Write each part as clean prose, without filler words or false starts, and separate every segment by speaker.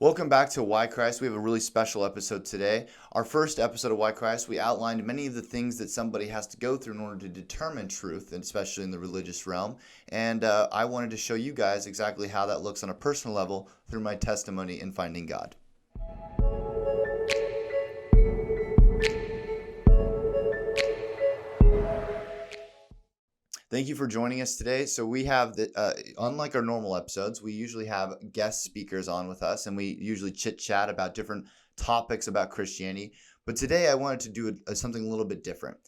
Speaker 1: Welcome back to Why Christ. We have a really special episode today. Our first episode of Why Christ, we outlined many of the things that somebody has to go through in order to determine truth, and especially in the religious realm. And I wanted to show you guys exactly how that looks on a personal level through my testimony in finding God. Thank you for joining us today. So we have, unlike our normal episodes, we usually have guest speakers on with us, and we usually chit chat about different topics about Christianity. But today I wanted to do something a little bit different.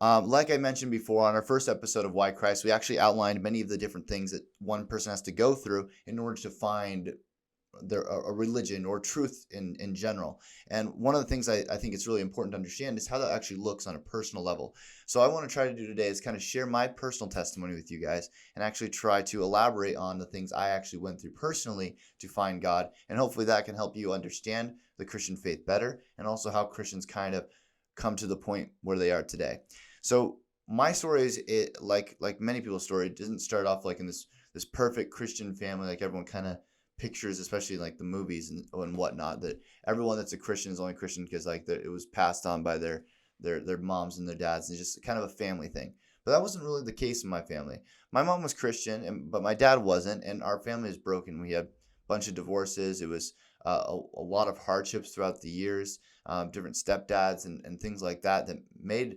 Speaker 1: Like I mentioned before, on our first episode of Why Christ, we actually outlined many of the different things that one person has to go through in order to find a religion or truth in general. And one of the things I think it's really important to understand is how that actually looks on a personal level. So I want to try to do today is kind of share my personal testimony with you guys and actually try to elaborate on the things I actually went through personally to find God. And hopefully that can help you understand the Christian faith better, and also how Christians kind of come to the point where they are today. So my story is, like many people's story, it doesn't start off like in this perfect Christian family like everyone kind of pictures, especially like the movies and whatnot, that everyone that's a Christian is only Christian because it was passed on by their moms and their dads, and it's just kind of a family thing. But that wasn't really the case in my family. My mom was Christian, but my dad wasn't, and our family is broken. We had a bunch of divorces. It was a lot of hardships throughout the years, different stepdads and things like that made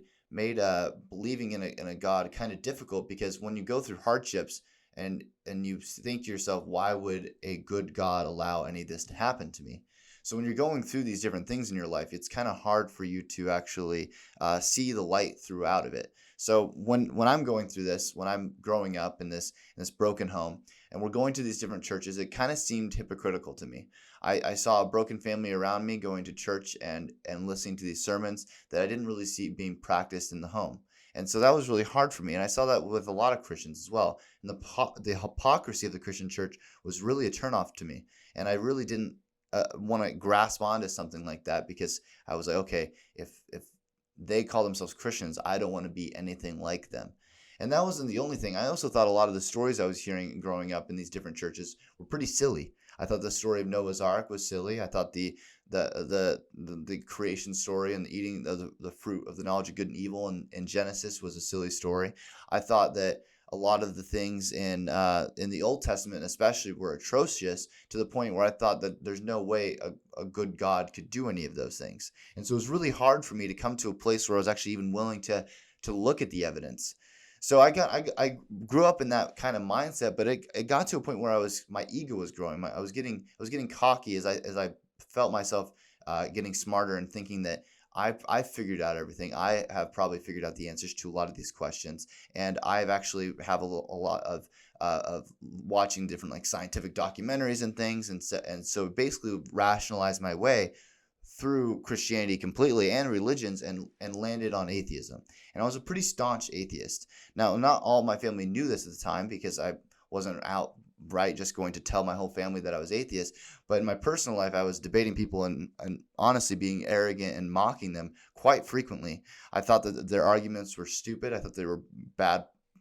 Speaker 1: believing in a God kind of difficult, because when you go through hardships and you think to yourself, why would a good God allow any of this to happen to me? So when you're going through these different things in your life, it's kind of hard for you to actually see the light throughout of it. So when I'm going through this, when I'm growing up in this broken home, and we're going to these different churches, it kind of seemed hypocritical to me. I saw a broken family around me going to church and listening to these sermons that I didn't really see being practiced in the home. And so that was really hard for me. And I saw that with a lot of Christians as well. And the hypocrisy of the Christian church was really a turnoff to me. And I really didn't want to grasp onto something like that, because I was like, okay, if they call themselves Christians, I don't want to be anything like them. And that wasn't the only thing. I also thought a lot of the stories I was hearing growing up in these different churches were pretty silly. I thought the story of Noah's Ark was silly. I thought the creation story and the eating of the fruit of the knowledge of good and evil in Genesis was a silly story. I thought that a lot of the things in the Old Testament especially were atrocious, to the point where I thought that there's no way a good God could do any of those things. And so it was really hard for me to come to a place where I was actually even willing to look at the evidence. So I grew up in that kind of mindset, but it got to a point where my ego was growing. I was getting cocky as I felt myself getting smarter and thinking that I figured out everything. I have probably figured out the answers to a lot of these questions, and I've actually have a lot of watching different like scientific documentaries and things, and so basically rationalized my way through Christianity completely and religions, and landed on atheism. And I was a pretty staunch atheist. Now, not all my family knew this at the time, because I wasn't outright just going to tell my whole family that I was atheist. But in my personal life, I was debating people and honestly being arrogant and mocking them quite frequently. I thought that their arguments were stupid. I thought they were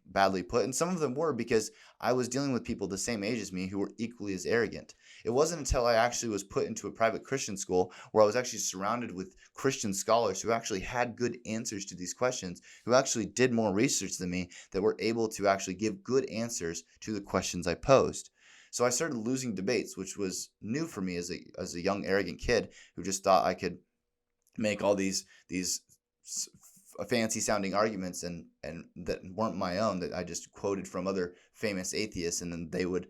Speaker 1: badly put, and some of them were, because I was dealing with people the same age as me who were equally as arrogant. It wasn't until I actually was put into a private Christian school, where I was actually surrounded with Christian scholars who actually had good answers to these questions, who actually did more research than me, that were able to actually give good answers to the questions I posed. So I started losing debates, which was new for me as a young arrogant kid who just thought I could make all these fancy sounding arguments and that weren't my own, that I just quoted from other famous atheists, and then they would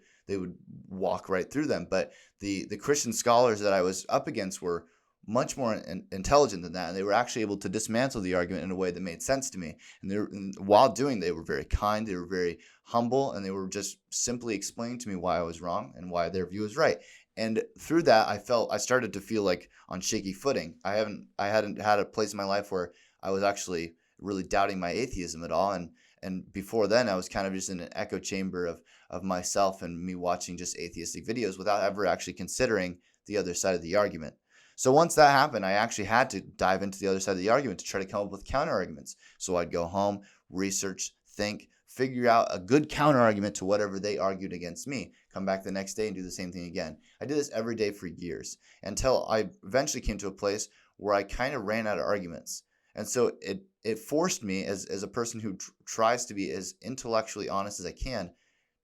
Speaker 1: walk right through them. But the Christian scholars that I was up against were much more intelligent than that, and they were actually able to dismantle the argument in a way that made sense to me. And while doing, they were very kind, they were very humble, and they were just simply explaining to me why I was wrong and why their view was right. And through that, I started to feel like on shaky footing. I hadn't had a place in my life where I was actually really doubting my atheism at all. And before then, I was kind of just in an echo chamber of myself and me watching just atheistic videos without ever actually considering the other side of the argument. So once that happened, I actually had to dive into the other side of the argument to try to come up with counter arguments. So I'd go home, research, think, figure out a good counter argument to whatever they argued against me, come back the next day and do the same thing again. I did this every day for years until I eventually came to a place where I kind of ran out of arguments. And so it forced me as a person who tries to be as intellectually honest as I can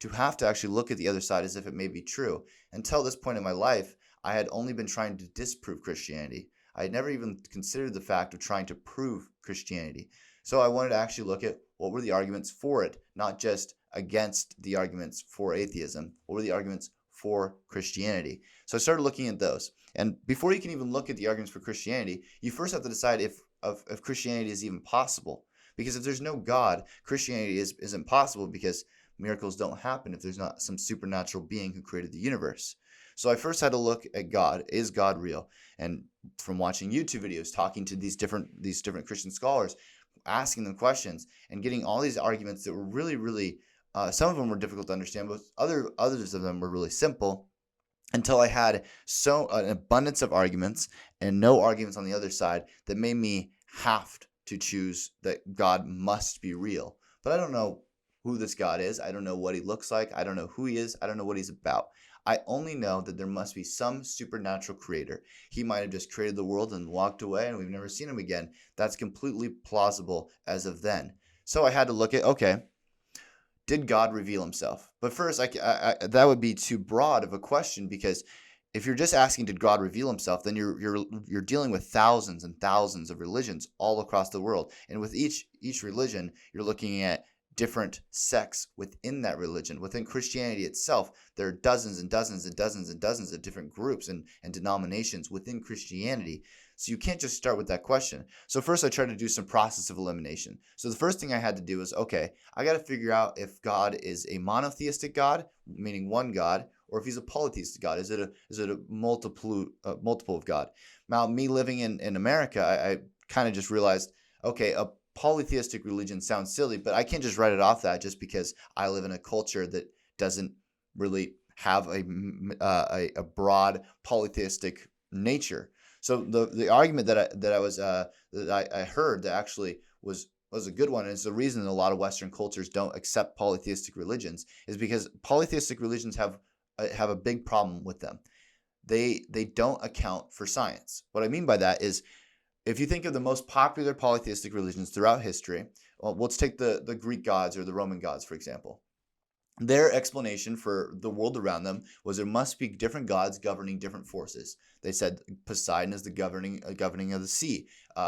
Speaker 1: to have to actually look at the other side as if it may be true. Until this point in my life, I had only been trying to disprove Christianity. I had never even considered the fact of trying to prove Christianity. So I wanted to actually look at what were the arguments for it, not just against the arguments for atheism. What were the arguments for Christianity? So I started looking at those. And before you can even look at the arguments for Christianity, you first have to decide if Christianity is even possible. Because if there's no God, Christianity is impossible, because miracles don't happen if there's not some supernatural being who created the universe. So I first had to look at God. Is God real? And from watching YouTube videos, talking to these different Christian scholars, asking them questions, and getting all these arguments that were really, really, some of them were difficult to understand, but others of them were really simple, until I had an abundance of arguments and no arguments on the other side that made me have to choose that God must be real. But I don't know who this God is. I don't know what he looks like. I don't know who he is. I don't know what he's about. I only know that there must be some supernatural creator. He might have just created the world and walked away and we've never seen him again. That's completely plausible as of then. So I had to look at, okay, did God reveal himself? But first, that would be too broad of a question, because if you're just asking did God reveal himself, then you're dealing with thousands and thousands of religions all across the world. And with each religion, you're looking at different sects within that religion. Within Christianity itself, there are dozens and dozens and dozens and dozens of different groups and denominations within Christianity. So you can't just start with that question. So first I tried to do some process of elimination. So the first thing I had to do was, okay, I got to figure out if God is a monotheistic God, meaning one God, or if he's a polytheistic God. Is it a multiple of God? Now, me living in America, I kind of just realized, okay, a polytheistic religion sounds silly, but I can't just write it off that just because I live in a culture that doesn't really have a broad polytheistic nature. So the argument that I heard that actually was a good one, and it's the reason that a lot of Western cultures don't accept polytheistic religions, is because polytheistic religions have a big problem with them. They don't account for science. What I mean by that is, if you think of the most popular polytheistic religions throughout history, well, let's take the Greek gods or the Roman gods, for example. Their explanation for the world around them was there must be different gods governing different forces. They said Poseidon is the governing of the sea.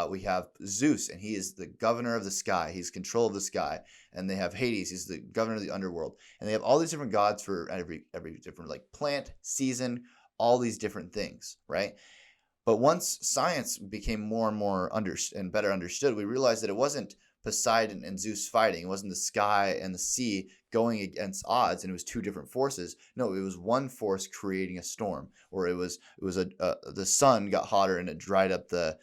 Speaker 1: We have Zeus, and he is the governor of the sky. He's control of the sky. And they have Hades. He's the governor of the underworld. And they have all these different gods for every different, like, plant, season, all these different things, right? But once science became more and more and better understood, we realized that it wasn't Poseidon and Zeus fighting. It wasn't the sky and the sea going against odds, and it was two different forces. No, it was one force creating a storm, or it was the sun got hotter and it dried up the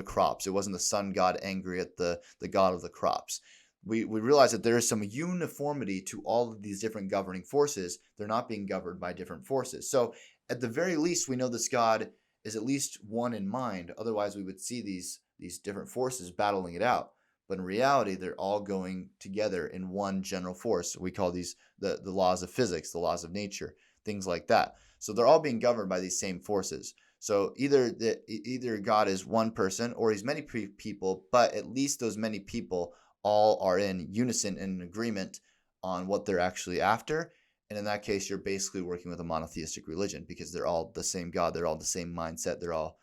Speaker 1: crops. It wasn't the sun god angry at the god of the crops. We realized that there is some uniformity to all of these different governing forces. They're not being governed by different forces. So at the very least, we know this God is at least one in mind. Otherwise, we would see these different forces battling it out. But in reality, they're all going together in one general force. We call these the laws of physics, the laws of nature, things like that. So they're all being governed by these same forces. So either God is one person or he's many people, but at least those many people all are in unison and in agreement on what they're actually after. And in that case, you're basically working with a monotheistic religion, because they're all the same God. They're all the same mindset. They're all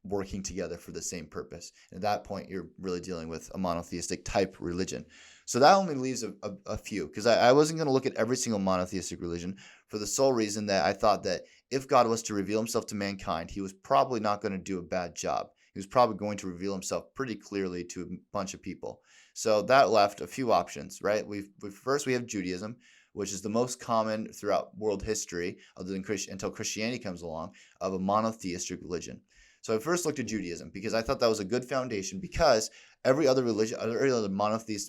Speaker 1: working together for the same purpose. And at that point, you're really dealing with a monotheistic type religion. So that only leaves a few, because I wasn't going to look at every single monotheistic religion, for the sole reason that I thought that if God was to reveal himself to mankind, he was probably not going to do a bad job. He was probably going to reveal himself pretty clearly to a bunch of people. So that left a few options, right? First we have Judaism, which is the most common throughout world history, other than until Christianity comes along, of a monotheistic religion. So I first looked at Judaism because I thought that was a good foundation, because every other religion, every other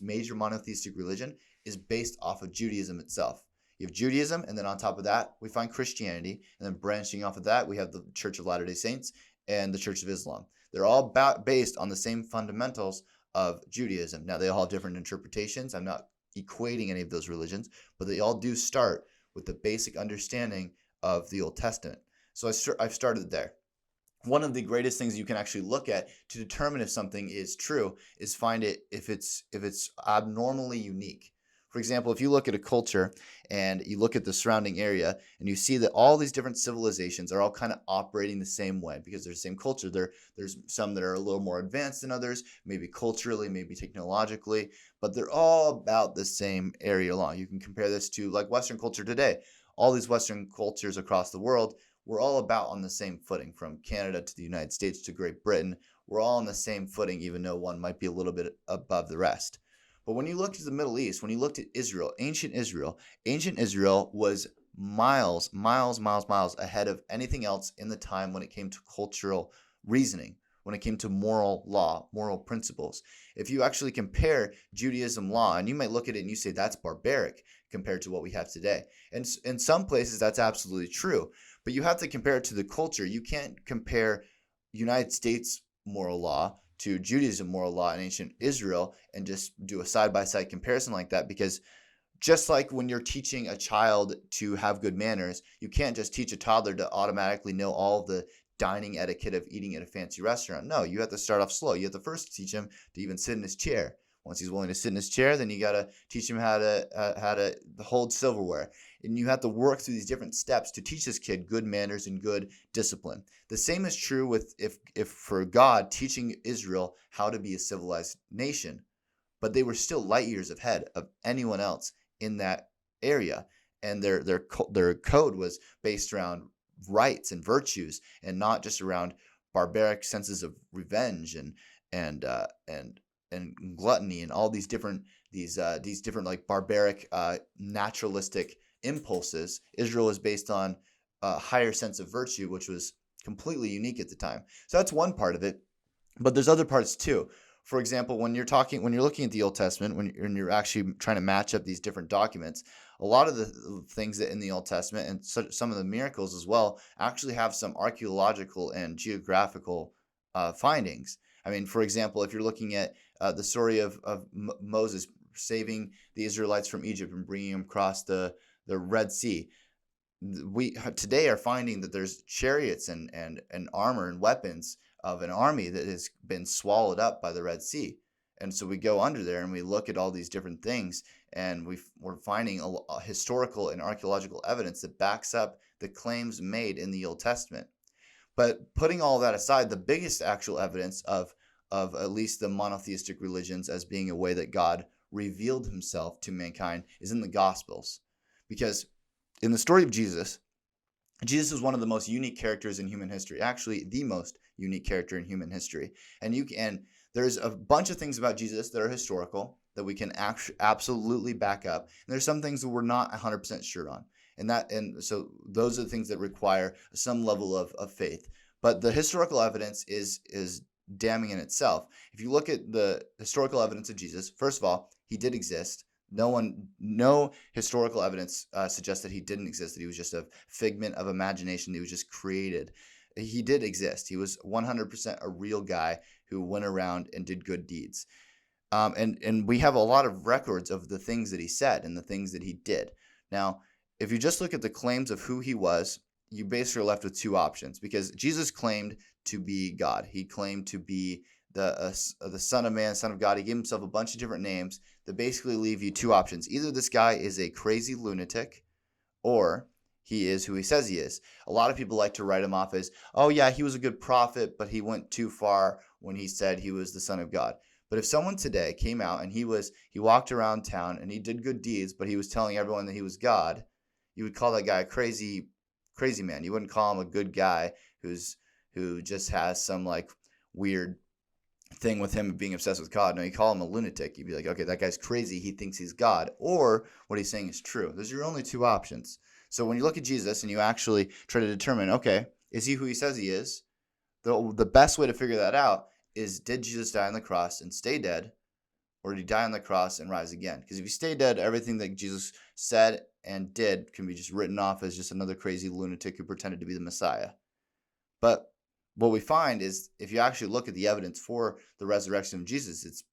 Speaker 1: major monotheistic religion is based off of Judaism itself. You have Judaism, and then on top of that, we find Christianity, and then branching off of that, we have the Church of Latter-day Saints and the Church of Islam. They're all based on the same fundamentals of Judaism. Now, they all have different interpretations. I'm not equating any of those religions, but they all do start with the basic understanding of the Old Testament. So I've started there. One of the greatest things you can actually look at to determine if something is true is find it if it's abnormally unique. For example, if you look at a culture and you look at the surrounding area and you see that all these different civilizations are all kind of operating the same way because they're the same culture. There's some that are a little more advanced than others, maybe culturally, maybe technologically, but they're all about the same area along. You can compare this to like Western culture today. All these Western cultures across the world, we're all about on the same footing, from Canada to the United States to Great Britain. We're all on the same footing, even though one might be a little bit above the rest. But when you looked at the Middle East, when you looked at Israel, ancient Israel was miles ahead of anything else in the time when it came to cultural reasoning, when it came to moral law, moral principles. If you actually compare Judaism law, and you might look at it and you say that's barbaric compared to what we have today. And in some places, that's absolutely true. But you have to compare it to the culture. You can't compare United States moral law to Judaism moral law in ancient Israel and just do a side-by-side comparison like that, because just like when you're teaching a child to have good manners, you can't just teach a toddler to automatically know all of the dining etiquette of eating at a fancy restaurant. No, you have to start off slow. You have to first teach him to even sit in his chair. Once he's willing to sit in his chair, then you got to teach him how to hold silverware. And you have to work through these different steps to teach this kid good manners and good discipline. The same is true with if for God teaching Israel how to be a civilized nation, but they were still light years ahead of anyone else in that area, and their code was based around rights and virtues, and not just around barbaric senses of revenge and gluttony and all these different like barbaric naturalistic impulses. Israel is based on a higher sense of virtue, which was completely unique at the time. So that's one part of it, but there's other parts too. For example, when you're looking at the Old Testament, when you're actually trying to match up these different documents, a lot of the things that in the Old Testament and some of the miracles as well actually have some archaeological and geographical findings. I mean, for example, if you're looking at the story of Moses saving the Israelites from Egypt and bringing them across the Red Sea, we today are finding that there's chariots and armor and weapons of an army that has been swallowed up by the Red Sea. And so we go under there and we look at all these different things, and we're finding a historical and archaeological evidence that backs up the claims made in the Old Testament. But putting all that aside, the biggest actual evidence of at least the monotheistic religions as being a way that God revealed himself to mankind is in the Gospels. Because in the story of Jesus is one of the most unique characters in human history, actually the most unique character in human history. And there's a bunch of things about Jesus that are historical that we can absolutely back up. And there's some things that we're not 100% sure on. And so those are the things that require some level of faith. But the historical evidence is damning in itself. If you look at the historical evidence of Jesus, first of all, he did exist. No historical evidence suggests that he didn't exist, that he was just a figment of imagination, that he was just created. He did exist. He was 100% a real guy who went around and did good deeds. And we have a lot of records of the things that he said and the things that he did. Now, if you just look at the claims of who he was, you basically are left with two options, because Jesus claimed to be God. He claimed to be the Son of Man, Son of God. He gave himself a bunch of different names that basically leave you two options. Either this guy is a crazy lunatic, or he is who he says he is. A lot of people like to write him off as, oh yeah, he was a good prophet, but he went too far when he said he was the Son of God. But if someone today came out and he walked around town and he did good deeds, but he was telling everyone that he was God, you would call that guy a crazy man. You wouldn't call him a good guy who just has some like weird thing with him being obsessed with God. No, you call him a lunatic. You'd be like, okay, that guy's crazy. He thinks he's God. Or what he's saying is true. Those are your only two options. So when you look at Jesus and you actually try to determine, okay, is he who he says he is? The best way to figure that out is, did Jesus die on the cross and stay dead? Or did he die on the cross and rise again? Because if you stay dead, everything that Jesus said and did can be just written off as just another crazy lunatic who pretended to be the Messiah. But what we find is, if you actually look at the evidence for the resurrection of Jesus, it's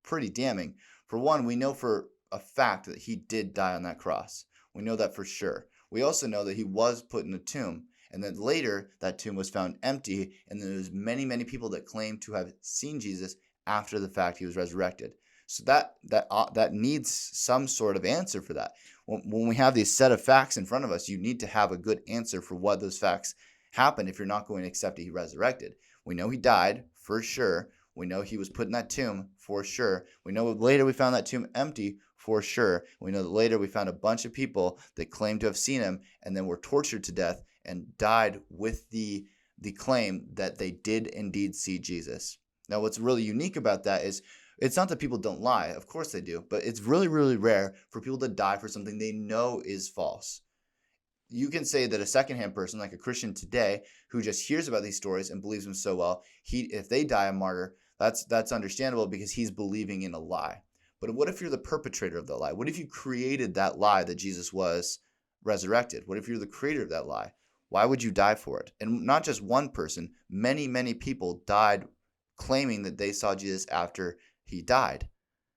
Speaker 1: pretty damning. For one, we know for a fact that he did die on that cross. We know that for sure. We also know that he was put in a tomb, and then later that tomb was found empty, and there was many, many people that claimed to have seen Jesus after the fact he was resurrected. So that needs some sort of answer for that. When we have these set of facts in front of us, you need to have a good answer for what those facts happened if you're not going to accept that he resurrected. We know he died for sure. We know he was put in that tomb for sure. We know later we found that tomb empty for sure. We know that later we found a bunch of people that claimed to have seen him and then were tortured to death and died with the claim that they did indeed see Jesus. Now, what's really unique about that is it's not that people don't lie. Of course they do. But it's really, really rare for people to die for something they know is false. You can say that a secondhand person, like a Christian today, who just hears about these stories and believes them so well, if they die a martyr, that's understandable because he's believing in a lie. But what if you're the perpetrator of the lie? What if you created that lie that Jesus was resurrected? What if you're the creator of that lie? Why would you die for it? And not just one person, many, many people died claiming that they saw Jesus after he died.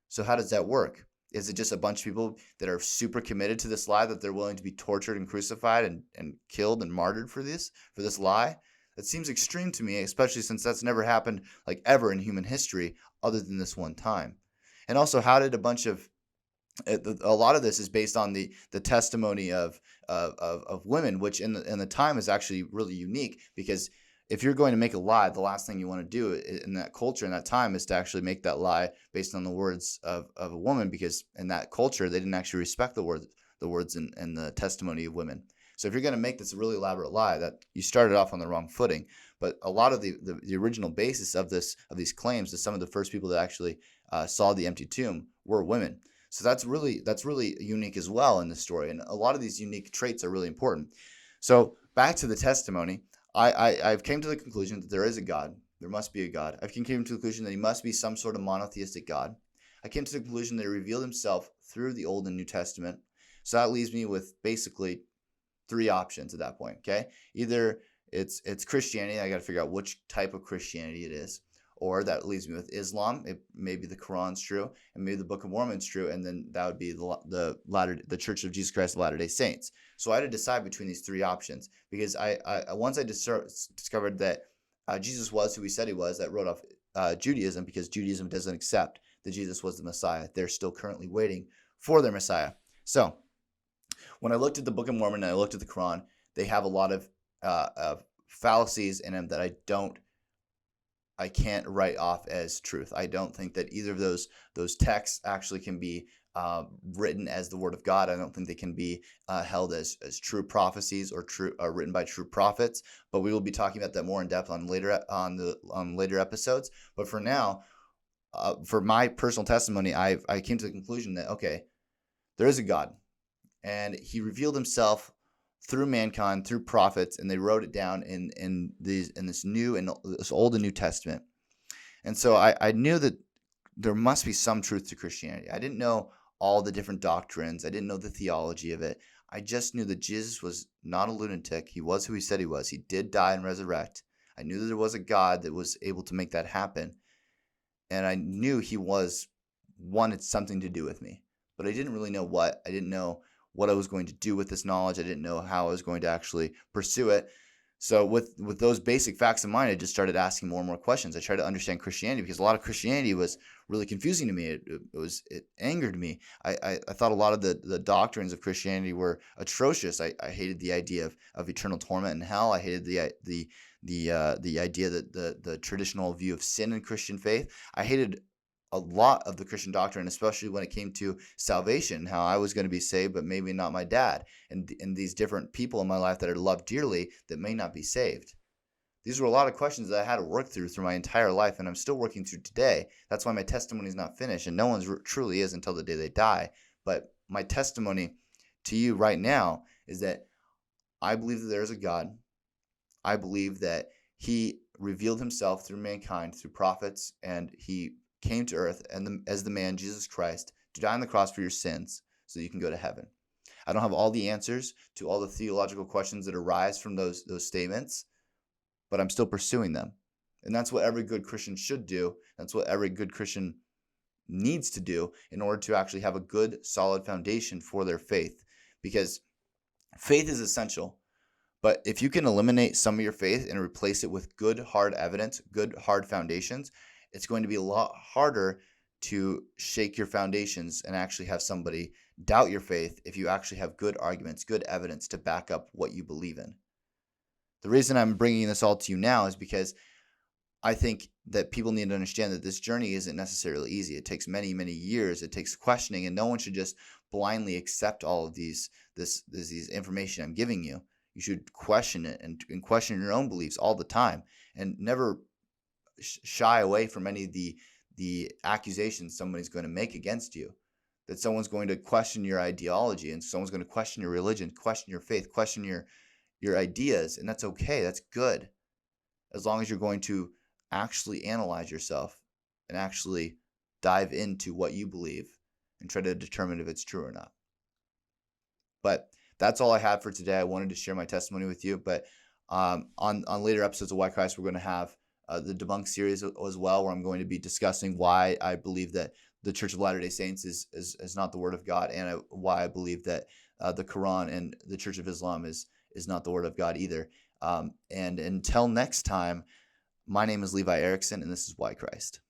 Speaker 1: So how does that work? Is it just a bunch of people that are super committed to this lie that they're willing to be tortured and crucified and killed and martyred for this lie? That seems extreme to me, especially since that's never happened like ever in human history other than this one time. And also, how did a lot of this is based on the testimony of women, which in the time is actually really unique, because if you're going to make a lie, the last thing you want to do in that culture, in that time, is to actually make that lie based on the words of a woman, because in that culture, they didn't actually respect the words and the testimony of women. So if you're going to make this a really elaborate lie, that you started off on the wrong footing. But a lot of the original basis of these claims, that some of the first people that actually saw the empty tomb were women. So that's really unique as well in this story. And a lot of these unique traits are really important. So back to the testimony. I've came to the conclusion that there is a God. There must be a God. I've came to the conclusion that he must be some sort of monotheistic God. I came to the conclusion that he revealed himself through the Old and New Testament. So that leaves me with basically three options at that point, okay? Either it's Christianity. I got to figure out which type of Christianity it is. Or that leaves me with Islam. Maybe the Quran's true, and maybe the Book of Mormon's true, and then that would be the Church of Jesus Christ of Latter-day Saints. So I had to decide between these three options, because once I discovered that Jesus was who he said he was, that wrote off Judaism, because Judaism doesn't accept that Jesus was the Messiah. They're still currently waiting for their Messiah. So when I looked at the Book of Mormon and I looked at the Quran, they have a lot of fallacies in them that I can't write off as truth. I don't think that either of those texts actually can be written as the word of God. I don't think they can be held as true prophecies or written by true prophets. But we will be talking about that more in depth on later episodes. But for now, for my personal testimony, I came to the conclusion that okay, there is a God, and he revealed himself through mankind, through prophets, and they wrote it down in this Old and New Testament. And so I knew that there must be some truth to Christianity. I didn't know all the different doctrines. I didn't know the theology of it. I just knew that Jesus was not a lunatic. He was who he said he was. He did die and resurrect. I knew that there was a God that was able to make that happen. And I knew he wanted something to do with me. But I didn't really know what. I didn't know what I was going to do with this knowledge. I didn't know how I was going to actually pursue it. So with those basic facts in mind, I just started asking more and more questions. I tried to understand Christianity, because a lot of Christianity was really confusing to me. It angered me. I thought a lot of the doctrines of Christianity were atrocious. I hated the idea of eternal torment in hell. I hated the idea that the traditional view of sin in Christian faith. I hated a lot of the Christian doctrine, especially when it came to salvation, how I was going to be saved, but maybe not my dad, and these different people in my life that I love dearly that may not be saved. These were a lot of questions that I had to work through my entire life, and I'm still working through today. That's why my testimony is not finished, and no one's truly is until the day they die. But my testimony to you right now is that I believe that there is a God. I believe that he revealed himself through mankind, through prophets, and he came to earth as the man Jesus Christ to die on the cross for your sins so you can go to heaven. I don't have all the answers to all the theological questions that arise from those statements, but I'm still pursuing them. And that's what every good Christian should do. That's what every good Christian needs to do in order to actually have a good, solid foundation for their faith. Because faith is essential. But if you can eliminate some of your faith and replace it with good, hard evidence, good, hard foundations, it's going to be a lot harder to shake your foundations and actually have somebody doubt your faith if you actually have good arguments, good evidence to back up what you believe in. The reason I'm bringing this all to you now is because I think that people need to understand that this journey isn't necessarily easy. It takes many, many years. It takes questioning, and no one should just blindly accept all of these information I'm giving you. You should question it and question your own beliefs all the time, and never shy away from any of the accusations somebody's going to make against you. That someone's going to question your ideology, and someone's going to question your religion, question your faith, question your ideas, and that's okay. That's good, as long as you're going to actually analyze yourself and actually dive into what you believe and try to determine if it's true or not. But that's all I have for today. I wanted to share my testimony with you, but on later episodes of Why Christ, we're going to have the Debunk series as well, where I'm going to be discussing why I believe that the Church of Latter-day Saints is not the Word of God, and why I believe that the Quran and the Church of Islam is not the Word of God either. And until next time, my name is Levi Erickson, and this is Why Christ.